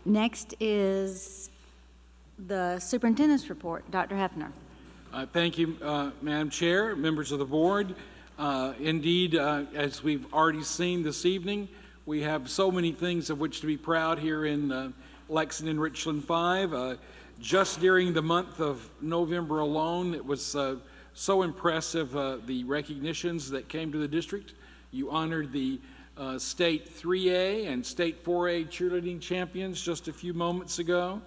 Next is the superintendent's report. Dr. Hefner. Thank you, Madam Chair, members of the board. Indeed, as we've already seen this evening, we have so many things of which to be proud here in Lexington Richland 5. Just during the month of November alone, it was so impressive, the recognitions that came to the district. You honored the state 3A and state 4A cheerleading champions just a few moments ago.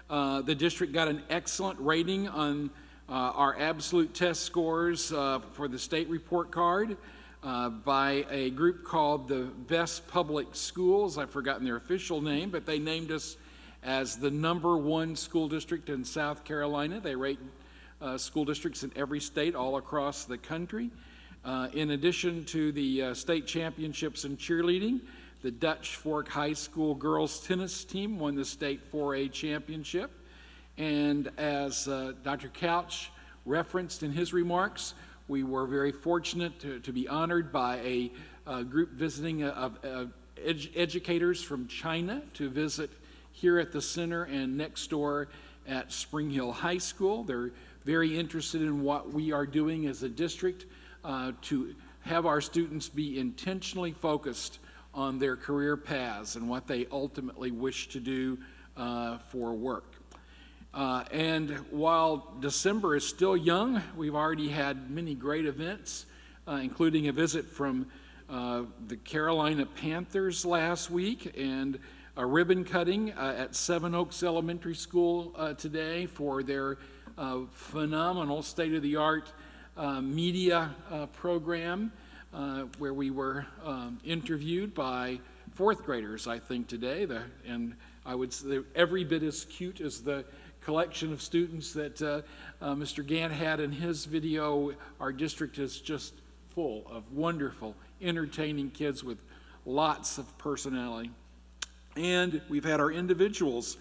The district got an excellent rating on our absolute test scores for the state report card by a group called the Best Public Schools. I've forgotten their official name, but they named us as the #1 school district in South Carolina. They rate school districts in every state all across the country. In addition to the state championships in cheerleading, the Dutch Fork High School girls tennis team won the state 4A championship. And as Dr. Couch referenced in his remarks, we were very fortunate to be honored by a group visiting of educators from China to visit here at the center and next door at Spring Hill High School. They're very interested in what we are doing as a district to have our students be intentionally focused on their career paths and what they ultimately wish to do for work. And while December is still young, we've already had many great events, including a visit from the Carolina Panthers last week and a ribbon cutting at Seven Oaks Elementary School today for their phenomenal state-of-the-art media program where we were interviewed by fourth graders, I think, today. And I would say every bit as cute as the collection of students that Mr. Gant had in his video. Our district is just full of wonderful, entertaining kids with lots of personality. And we've had our individuals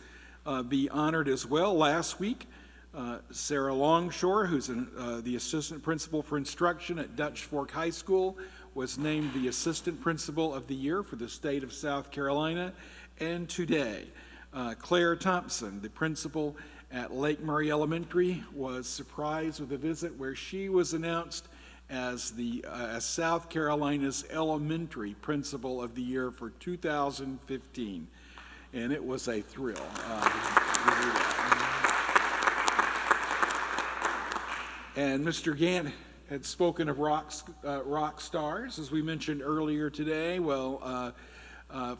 be honored as well. Last week, Sarah Longshore, who's the assistant principal for instruction at Dutch Fork High School, was named the assistant principal of the year for the state of South Carolina. And today, Claire Thompson, the principal at Lake Murray Elementary, was surprised with a visit where she was announced as South Carolina's elementary principal of the year for 2015. And it was a thrill. And Mr. Gant had spoken of rock stars, as we mentioned earlier today. Well,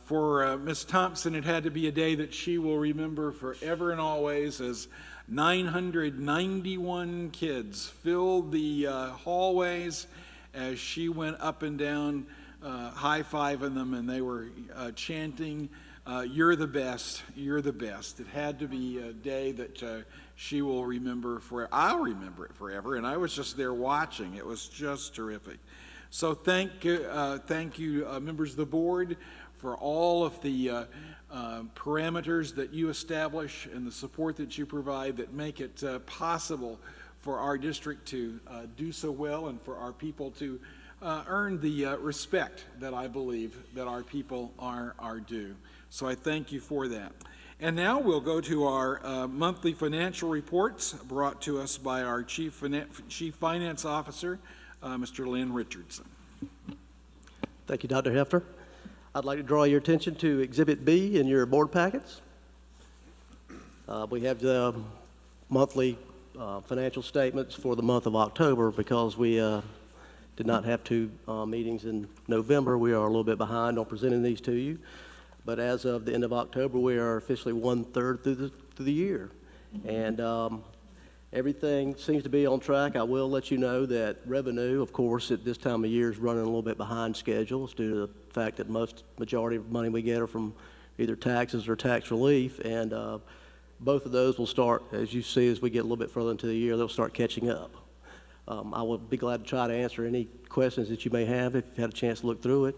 for Ms. Thompson, it had to be a day that she will remember forever and always, as 991 kids filled the hallways as she went up and down, high-fiving them, and they were chanting, "You're the best, you're the best." It had to be a day that she will remember forever. I'll remember it forever, and I was just there watching. It was just terrific. So thank you, members of the board, for all of the parameters that you establish and the support that you provide that make it possible for our district to do so well and for our people to earn the respect that I believe that our people are due. So I thank you for that. And now we'll go to our monthly financial reports brought to us by our Chief Finance Officer, Mr. Lynn Richardson. Thank you, Dr. Hefner. I'd like to draw your attention to Exhibit B in your board packets. We have the monthly financial statements for the month of October. Because we did not have two meetings in November, we are a little bit behind on presenting these to you. But as of the end of October, we are officially 1/3 through the year. And everything seems to be on track. I will let you know that revenue, of course, at this time of year is running a little bit behind schedule due to the fact that majority of money we get are from either taxes or tax relief. And both of those will start, as you see, as we get a little bit further into the year, they'll start catching up. I will be glad to try to answer any questions that you may have if you've had a chance to look through it.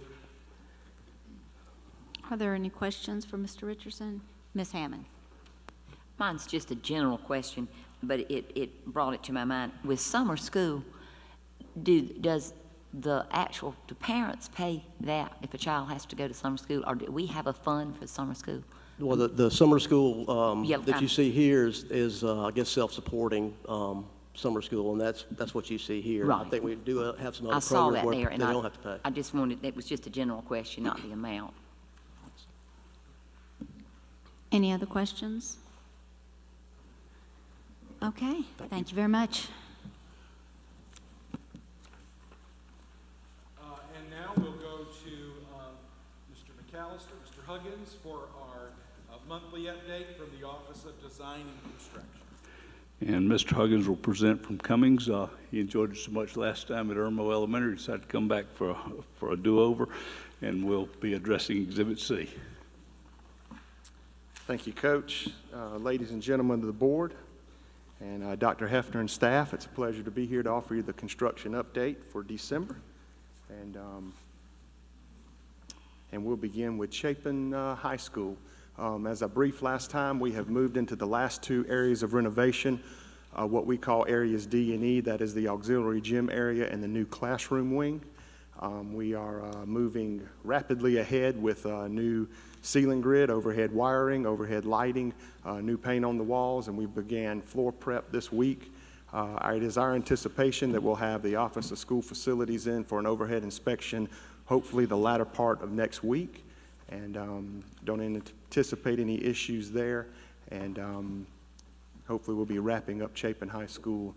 Are there any questions for Mr. Richardson? Ms. Hammond. Mine's just a general question, but it brought it to my mind. With summer school, does do parents pay that if a child has to go to summer school, or do we have a fund for summer school? Well, the summer school Yeah, that you see here is I guess, self-supporting summer school, and that's what you see here. I Right. think we do have some I other saw programs that where there, they and don't have to pay. I just wanted, it was just a general question, not the amount. Any other questions? Okay, thank you very much. And now we'll go to Mr. McAllister, Mr. Huggins, for our monthly update from the Office of Design and Construction. And Mr. Huggins will present from Cummings. He enjoyed it so much last time at Irmo Elementary, decided to come back for a do-over, and we'll be addressing Exhibit C. Thank you, Coach. Ladies and gentlemen of the board, and Dr. Hefner and staff, it's a pleasure to be here to offer you the construction update for December. And we'll begin with Chapin High School. As I briefed last time, we have moved into the last two areas of renovation, what we call areas D and E, that is the auxiliary gym area and the new classroom wing. We are moving rapidly ahead with new ceiling grid, overhead wiring, overhead lighting, new paint on the walls, and we began floor prep this week. It is our anticipation that we'll have the Office of School Facilities in for an overhead inspection, hopefully the latter part of next week, and don't anticipate any issues there, and hopefully we'll be wrapping up Chapin High School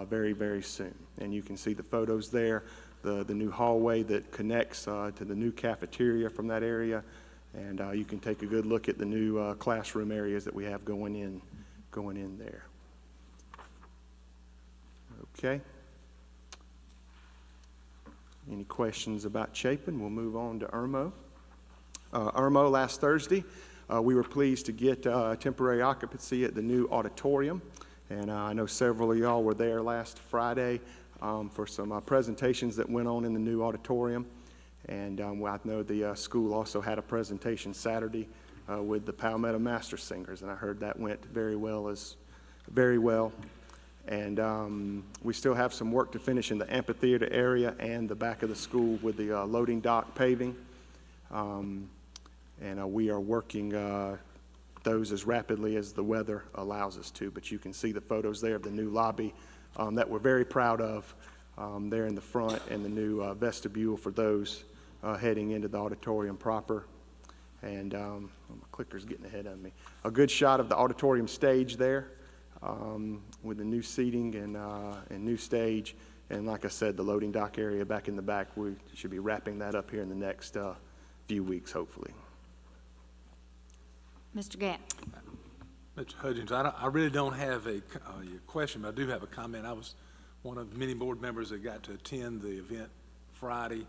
very, very soon. And you can see the photos there, the new hallway that connects to the new cafeteria from that area, and you can take a good look at the new classroom areas that we have going in there. Okay. Any questions about Chapin? We'll move on to Irmo. Irmo, last Thursday, we were pleased to get temporary occupancy at the new auditorium, and I know several of y'all were there last Friday for some presentations that went on in the new auditorium, and I know the school also had a presentation Saturday with the Palmetto Master Singers, and I heard that went very well. And we still have some work to finish in the amphitheater area and the back of the school with the loading dock paving. And we are working those as rapidly as the weather allows us to. But you can see the photos there of the new lobby that we're very proud of there in the front, and the new vestibule for those heading into the auditorium proper. And my clicker's getting ahead of me. A good shot of the auditorium stage there. With the new seating and new stage, and like I said, the loading dock area back in the back, we should be wrapping that up here in the next few weeks, hopefully. Mr. Gatt. Mr. Hudgens, I really don't have a question, but I do have a comment. I was one of many board members that got to attend the event Friday,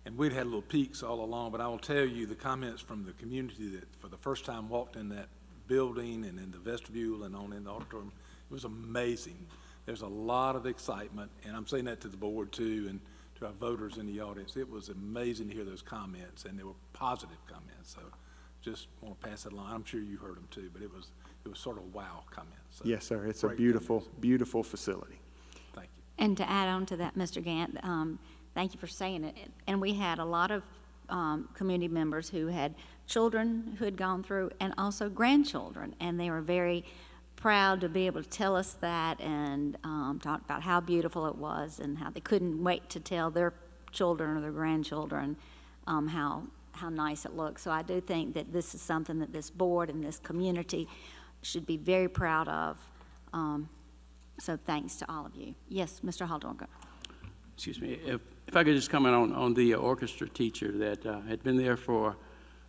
and we'd had little peaks all along, but I will tell you the comments from the community that for the first time walked in that building and in the vestibule and on in the auditorium, it was amazing. There's a lot of excitement, and I'm saying that to the board too, and to our voters in the audience. It was amazing to hear those comments, and they were positive comments. So just want to pass that along. I'm sure you heard them too, but it was sort of wow comments. So Yes, sir. It's a great beautiful, comments. beautiful facility. Thank you. And to add on to that, Mr. Gant, thank you for saying it. And we had a lot of community members who had children who had gone through, and also grandchildren, and they were very proud to be able to tell us that, and talk about how beautiful it was, and how they couldn't wait to tell their children or their grandchildren how nice it looked. So I do think that this is something that this board and this community should be very proud of. So thanks to all of you. Yes, Mr. Haldorga. Excuse me, if I could just comment on the orchestra teacher that had been there for,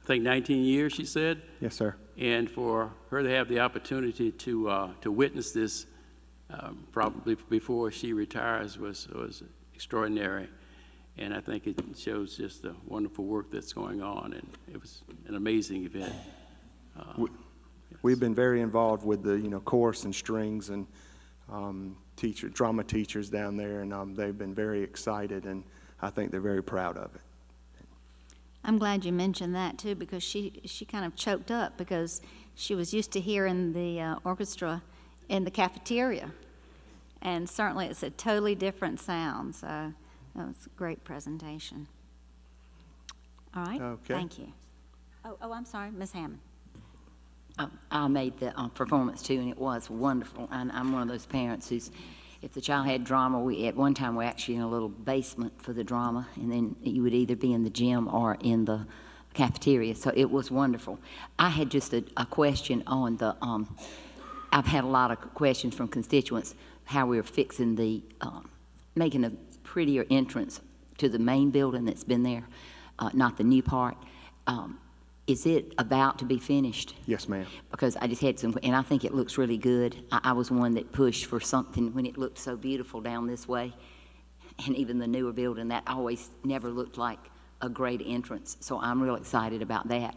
I think, 19 years, she said. Yes, sir. And for her to have the opportunity to witness this probably before she retires was extraordinary. And I think it shows just the wonderful work that's going on, and it was an amazing event. We've been very involved with the chorus and strings and drama teachers down there, and they've been very excited, and I think they're very proud of it. I'm glad you mentioned that too, because she kind of choked up because she was used to hearing the orchestra in the cafeteria, and certainly it's a totally different sound. So That was a great presentation. All right, Okay. thank you. Oh, I'm sorry, Ms. Hammond. I made the performance too, and it was wonderful. And I'm one of those parents who's, if the child had drama, at one time we're actually in a little basement for the drama, and then you would either be in the gym or in the cafeteria. So it was wonderful. I had just a question on the. I've had a lot of questions from constituents how we're fixing the making a prettier entrance to the main building that's been there, not the new part. Is it about to be finished? Yes, ma'am. Because I just had some, and I think it looks really good. I was one that pushed for something when it looked so beautiful down this way. And even the newer building, that always never looked like a great entrance. So I'm real excited about that.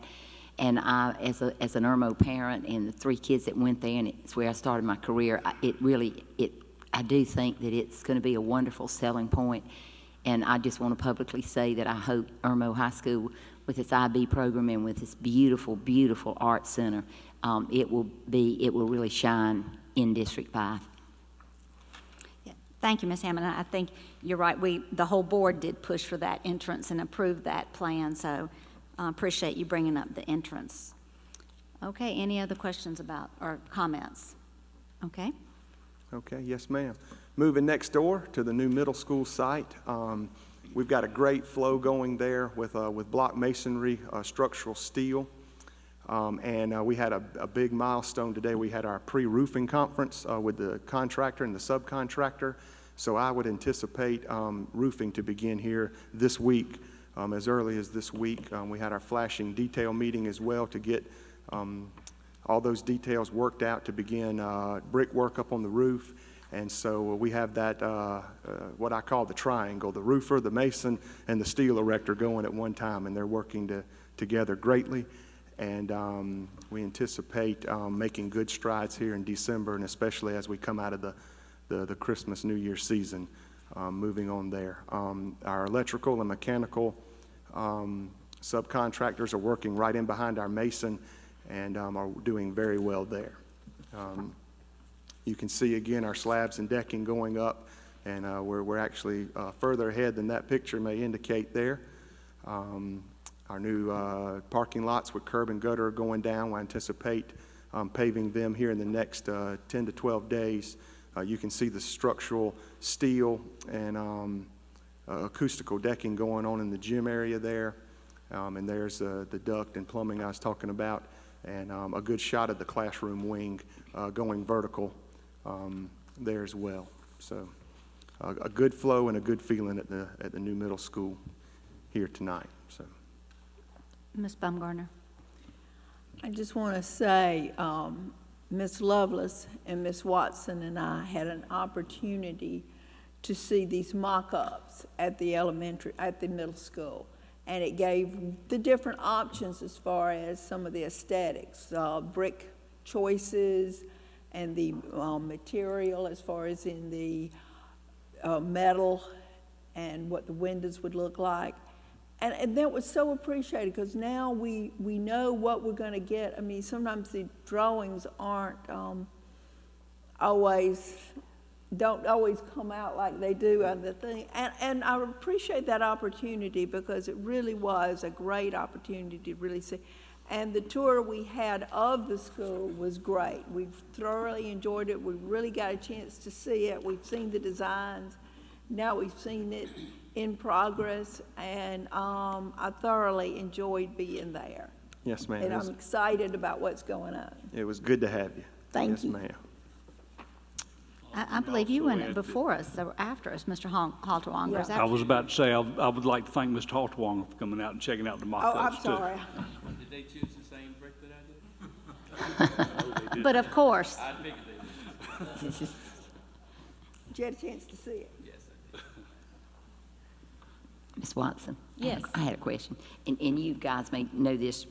And I, as an Irmo parent and the 3 kids that went there, and it's where I started my career, I do think that it's going to be a wonderful selling point. And I just want to publicly say that I hope Irmo High School, with its IB program and with its beautiful, beautiful art center, it will really shine in District 5. Yeah. Thank you, Ms. Hammond. I think you're right. The whole board did push for that entrance and approved that plan, so appreciate you bringing up the entrance. Okay, any other questions about or comments? Okay. Okay, yes, ma'am. Moving next door to the new middle school site. We've got a great flow going there with block masonry, structural steel. And we had a big milestone today. We had our pre-roofing conference with the contractor and the subcontractor. So I would anticipate roofing to begin here this week, as early as this week. We had our flashing detail meeting as well to get all those details worked out to begin brickwork up on the roof. And so we have that, what I call the triangle, the roofer, the mason, and the steel erector going at one time, and they're working together greatly. And we anticipate making good strides here in December, and especially as we come out of the Christmas, New Year season, moving on there. Our electrical and mechanical subcontractors are working right in behind our mason and are doing very well there. You can see again our slabs and decking going up, and we're actually further ahead than that picture may indicate there. Our new parking lots with curb and gutter are going down. We anticipate paving them here in the next 10 to 12 days. You can see the structural steel and acoustical decking going on in the gym area there. And there's the duct and plumbing I was talking about, and a good shot of the classroom wing going vertical there as well. So a good flow and a good feeling at the new middle school here tonight. So, Ms. Baumgartner. I just want to say, Ms. Lovelace and Ms. Watson and I had an opportunity to see these mock-ups at the middle school, and it gave the different options as far as some of the aesthetics, brick choices, and the material as far as in the metal and what the windows would look like. And that was so appreciated, because now we know what we're going to get. I mean, sometimes the drawings don't always come out like they do on the thing. And I appreciate that opportunity, because it really was a great opportunity to really see. And the tour we had of the school was great. We've thoroughly enjoyed it. We really got a chance to see it. We've seen the designs. Now we've seen it in progress, and I thoroughly enjoyed being there. yes, ma'am. And I'm excited about what's going on. It was good to have you. Thank you. Yes, ma'am. I believe you went before us or after us, Mr. Halterwanger. Yeah. Is that I was about to say, I would like to thank Mr. Halterwanger for coming out and checking out the Oh, mock-ups I'm too. sorry. Did they choose the same brick that I did? But of course, I figured they did. Did you have a chance to see it? Yes, I did. Ms. Watson? Yes. I had a question, and you guys may know this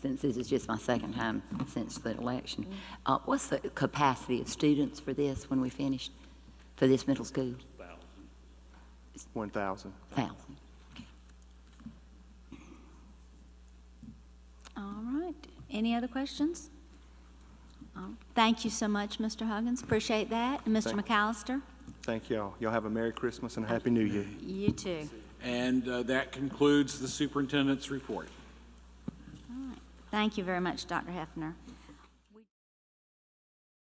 since this is just my second time since the election. What's the capacity of students for this when we finish, for this middle school? 1,000. 1,000. all right. Any other questions? Thank you so much, Mr. Huggins. Appreciate that. And Mr. McAllister? Thank y'all. Y'all have a Merry Christmas and a Happy New Year. You too. And that concludes the superintendent's report. Thank you very much, Dr. Hefner.